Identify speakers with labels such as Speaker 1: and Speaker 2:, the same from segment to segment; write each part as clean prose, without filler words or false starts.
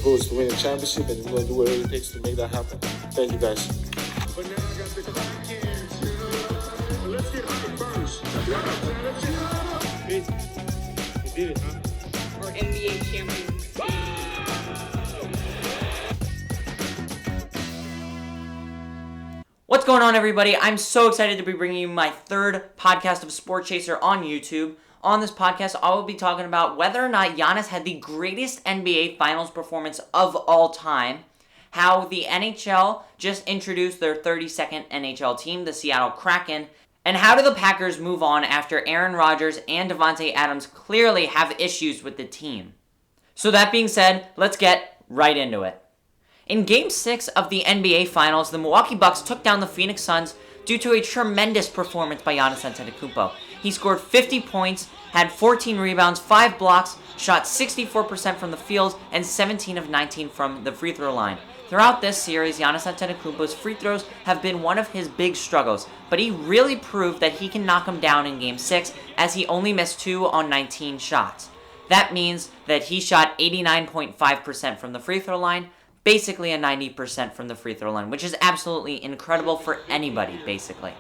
Speaker 1: goal is to win a championship, and we're going to do whatever it takes to make that happen. Thank you, guys.
Speaker 2: But now I got the clock here. Let's get on first.
Speaker 1: We did it, huh?
Speaker 3: Or NBA champions.
Speaker 4: What's going on, everybody? I'm so excited to be bringing you my third podcast of Sport Chaser on YouTube. On this podcast, I will be talking about whether or not Giannis had the greatest NBA Finals performance of all time, how the NHL just introduced their 32nd NHL team, the Seattle Kraken, and how do the Packers move on after Aaron Rodgers and Devontae Adams clearly have issues with the team. So that being said, let's get right into it. In Game 6 of the NBA Finals, the Milwaukee Bucks took down the Phoenix Suns due to a tremendous performance by Giannis Antetokounmpo. He scored 50 points, had 14 rebounds, 5 blocks, shot 64% from the field, and 17 of 19 from the free throw line. Throughout this series, Giannis Antetokounmpo's free throws have been one of his big struggles, but he really proved that he can knock them down in Game 6 as he only missed 2 on 19 shots. That means that he shot 89.5% from the free throw line, basically a 90% from the free throw line, which is absolutely incredible for anybody, basically.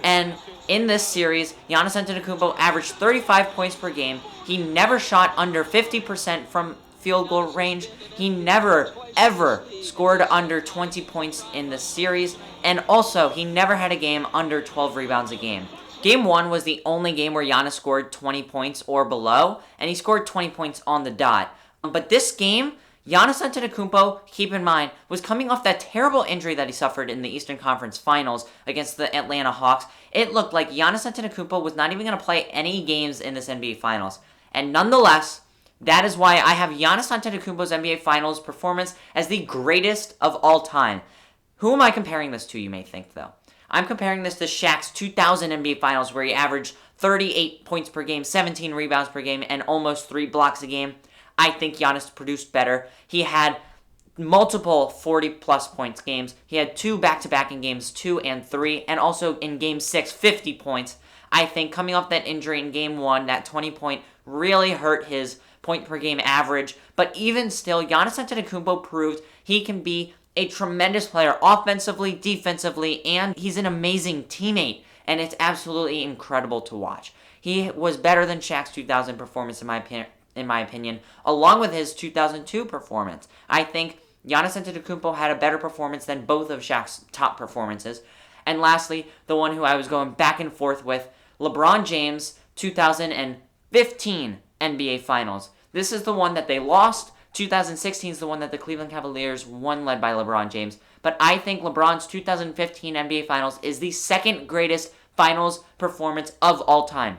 Speaker 4: And in this series, Giannis Antetokounmpo averaged 35 points per game. He never shot under 50% from field goal range. He never, ever scored under 20 points in the series. And also, he never had a game under 12 rebounds a game. Game 1 was the only game where Giannis scored 20 points or below, and he scored 20 points on the dot. But this game, Giannis Antetokounmpo, keep in mind, was coming off that terrible injury that he suffered in the Eastern Conference Finals against the Atlanta Hawks. It looked like Giannis Antetokounmpo was not even going to play any games in this NBA Finals. And nonetheless, that is why I have Giannis Antetokounmpo's NBA Finals performance as the greatest of all time. Who am I comparing this to, you may think, though? I'm comparing this to Shaq's 2000 NBA Finals, where he averaged 38 points per game, 17 rebounds per game, and almost 3 blocks a game. I think Giannis produced better. He had multiple 40-plus points games. He had 2 back-to-back in Games 2 and 3, and also in Game 6, 50 points. I think coming off that injury in Game 1, that 20-point really hurt his point-per-game average. But even still, Giannis Antetokounmpo proved he can be a tremendous player offensively, defensively, and he's an amazing teammate. And it's absolutely incredible to watch. He was better than Shaq's 2000 performance, in my opinion, along with his 2002 performance. I think Giannis Antetokounmpo had a better performance than both of Shaq's top performances. And lastly, the one who I was going back and forth with, LeBron James' 2015 NBA Finals. This is the one that they lost. 2016 is the one that the Cleveland Cavaliers won, led by LeBron James. But I think LeBron's 2015 NBA Finals is the second greatest Finals performance of all time.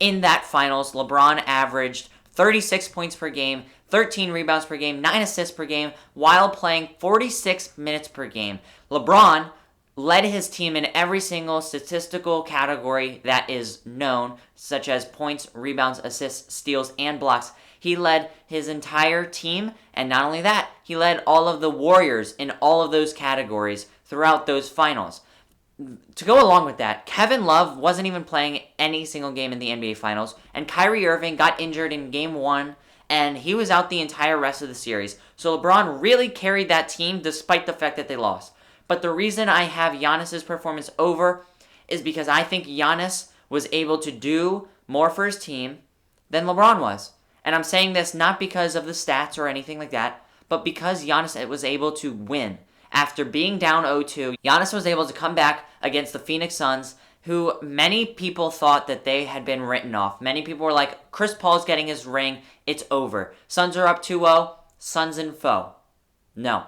Speaker 4: In that Finals, LeBron averaged 36 points per game, 13 rebounds per game, 9 assists per game, while playing 46 minutes per game. LeBron led his team in every single statistical category that is known, such as points, rebounds, assists, steals, and blocks. He led his entire team, and not only that, he led all of the Warriors in all of those categories throughout those finals. To go along with that, Kevin Love wasn't even playing any single game in the NBA Finals, and Kyrie Irving got injured in Game 1, and he was out the entire rest of the series. So LeBron really carried that team despite the fact that they lost. But the reason I have Giannis' performance over is because I think Giannis was able to do more for his team than LeBron was. And I'm saying this not because of the stats or anything like that, but because Giannis was able to win. After being down 0-2, Giannis was able to come back against the Phoenix Suns, who many people thought that they had been written off. Many people were like, Chris Paul's getting his ring, it's over. Suns are up 2-0, Suns in foe. No,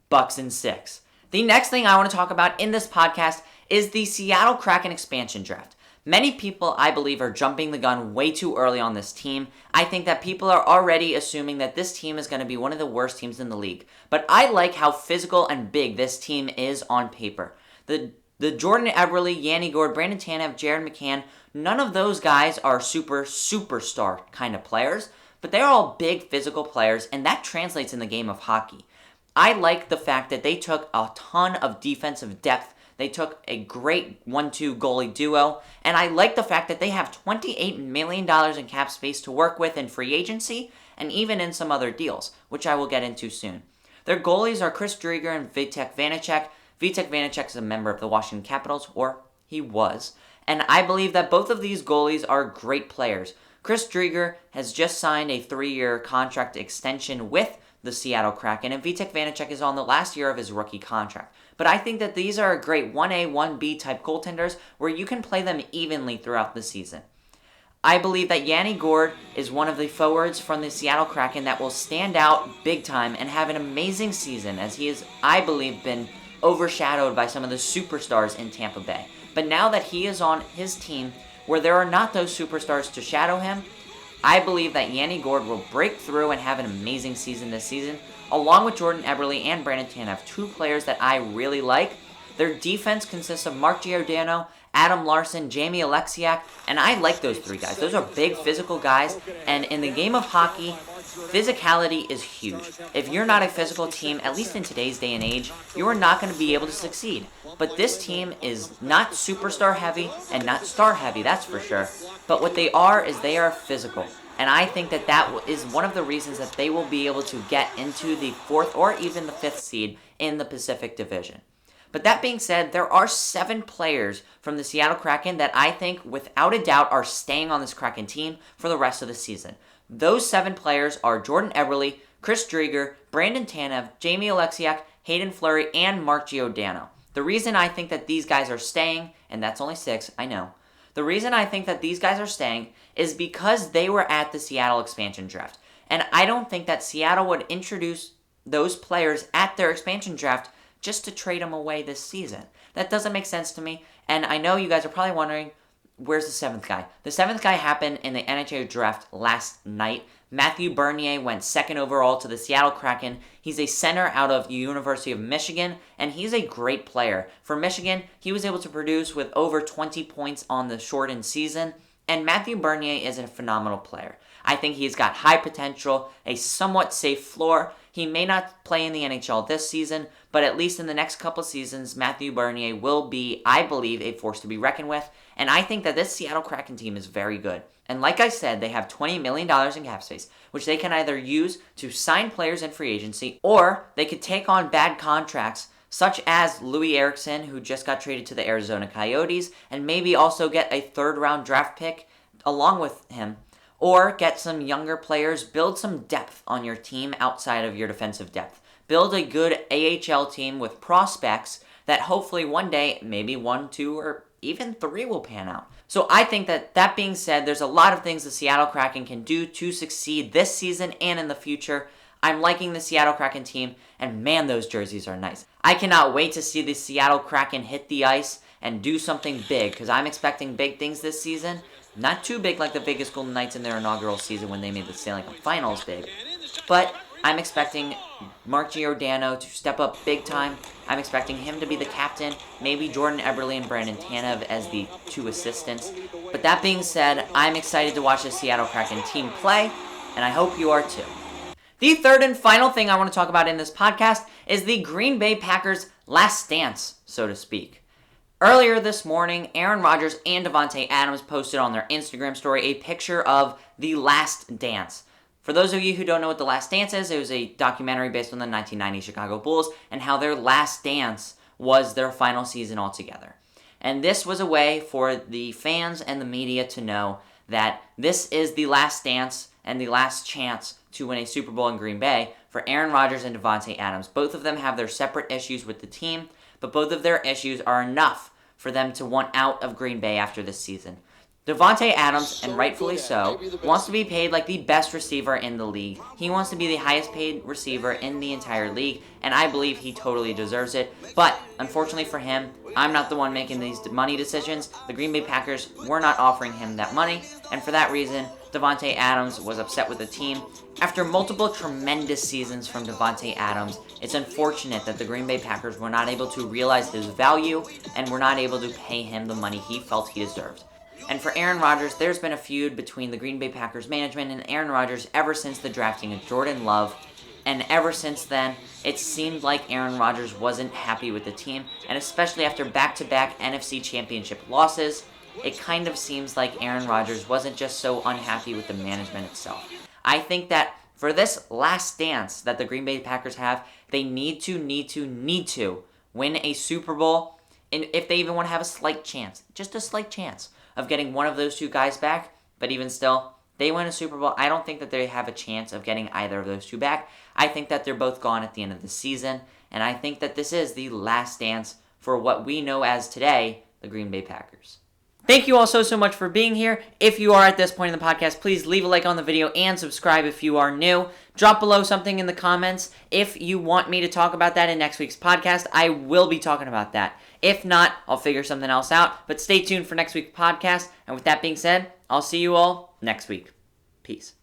Speaker 4: Bucks in 6. The next thing I want to talk about in this podcast is the Seattle Kraken expansion draft. Many people, I believe, are jumping the gun way too early on this team. I think that people are already assuming that this team is going to be one of the worst teams in the league. But I like how physical and big this team is on paper. The Jordan Eberle, Yanni Gourde, Brandon Tanev, Jared McCann, none of those guys are superstar kind of players, but they're all big physical players, and that translates in the game of hockey. I like the fact that they took a ton of defensive depth. They took a great 1-2 goalie duo, and I like the fact that they have $28 million in cap space to work with in free agency, and even in some other deals, which I will get into soon. Their goalies are Chris Driedger and Vitek Vanacek. Vitek Vanacek is a member of the Washington Capitals, or he was, and I believe that both of these goalies are great players. Chris Driedger has just signed a 3-year contract extension with the Seattle Kraken, and Vitek Vanacek is on the last year of his rookie contract. But I think that these are great 1A, 1B type goaltenders where you can play them evenly throughout the season. I believe that Yanni Gourde is one of the forwards from the Seattle Kraken that will stand out big time and have an amazing season, as he has, I believe, been overshadowed by some of the superstars in Tampa Bay. But now that he is on his team where there are not those superstars to shadow him, I believe that Yanni Gourde will break through and have an amazing season this season, along with Jordan Eberle and Brandon Tanev, two players that I really like. Their defense consists of Mark Giordano, Adam Larson, Jamie Alexiak, and I like those three guys. Those are big physical guys, and in the game of hockey, physicality is huge. If you're not a physical team, at least in today's day and age, you are not going to be able to succeed. But this team is not superstar heavy and not star heavy, that's for sure. But what they are is they are physical. And I think that that is one of the reasons that they will be able to get into the 4th or even the 5th seed in the Pacific Division. But that being said, there are 7 players from the Seattle Kraken that I think without a doubt are staying on this Kraken team for the rest of the season. Those 7 players are Jordan Eberle, Chris Driedger, Brandon Tanev, Jamie Alexiak, Hayden Fleury, and Mark Giordano. The reason I think that these guys are staying, and that's only 6, I know. The reason I think that these guys are staying is because they were at the Seattle expansion draft. And I don't think that Seattle would introduce those players at their expansion draft just to trade them away this season. That doesn't make sense to me, and I know you guys are probably wondering, where's the 7th guy? The 7th guy happened in the NHL draft last night. Matthew Bernier went 2nd overall to the Seattle Kraken. He's a center out of the University of Michigan, and he's a great player. For Michigan, he was able to produce with over 20 points on the shortened season, and Matthew Bernier is a phenomenal player. I think he's got high potential, a somewhat safe floor. He may not play in the NHL this season, but at least in the next couple seasons, Matthew Bernier will be, I believe, a force to be reckoned with. And I think that this Seattle Kraken team is very good. And like I said, they have $20 million in cap space, which they can either use to sign players in free agency, or they could take on bad contracts, such as Louis Eriksson, who just got traded to the Arizona Coyotes, and maybe also get a 3rd-round draft pick along with him. Or get some younger players, build some depth on your team outside of your defensive depth. Build a good AHL team with prospects that hopefully one day, maybe 1, 2, or even 3 will pan out. So I think that being said, there's a lot of things the Seattle Kraken can do to succeed this season and in the future. I'm liking the Seattle Kraken team, and man, those jerseys are nice. I cannot wait to see the Seattle Kraken hit the ice and do something big, because I'm expecting big things this season. Not too big like the Vegas Golden Knights in their inaugural season when they made the Stanley Cup Finals big. But I'm expecting Mark Giordano to step up big time. I'm expecting him to be the captain, maybe Jordan Eberle and Brandon Tanev as the 2 assistants. But that being said, I'm excited to watch the Seattle Kraken team play, and I hope you are too. The third and final thing I want to talk about in this podcast is the Green Bay Packers' last dance, so to speak. Earlier this morning, Aaron Rodgers and Davante Adams posted on their Instagram story a picture of The Last Dance. For those of you who don't know what The Last Dance is, it was a documentary based on the 1990 Chicago Bulls and how their last dance was their final season altogether. And this was a way for the fans and the media to know that this is the last dance and the last chance to win a Super Bowl in Green Bay for Aaron Rodgers and Davante Adams. Both of them have their separate issues with the team, but both of their issues are enough for them to want out of Green Bay after this season. Davante Adams, and rightfully so, wants to be paid like the best receiver in the league. He wants to be the highest paid receiver in the entire league, and I believe he totally deserves it. But, unfortunately for him, I'm not the one making these money decisions. The Green Bay Packers were not offering him that money, and for that reason, Davante Adams was upset with the team. After multiple tremendous seasons from Davante Adams, it's unfortunate that the Green Bay Packers were not able to realize his value and were not able to pay him the money he felt he deserved. And for Aaron Rodgers, there's been a feud between the Green Bay Packers management and Aaron Rodgers ever since the drafting of Jordan Love. And ever since then, it seemed like Aaron Rodgers wasn't happy with the team, and especially after back-to-back NFC Championship losses, it kind of seems like Aaron Rodgers wasn't just so unhappy with the management itself. I think that For this last dance that the Green Bay Packers have, they need to win a Super Bowl. And if they even want to have a slight chance, just a slight chance of getting one of those two guys back, but even still, they win a Super Bowl. I don't think that they have a chance of getting either of those two back. I think that they're both gone at the end of the season, and I think that this is the last dance for what we know as today, the Green Bay Packers. Thank you all so much for being here. If you are at this point in the podcast, please leave a like on the video and subscribe if you are new. Drop below something in the comments. If you want me to talk about that in next week's podcast, I will be talking about that. If not, I'll figure something else out. But stay tuned for next week's podcast. And with that being said, I'll see you all next week. Peace.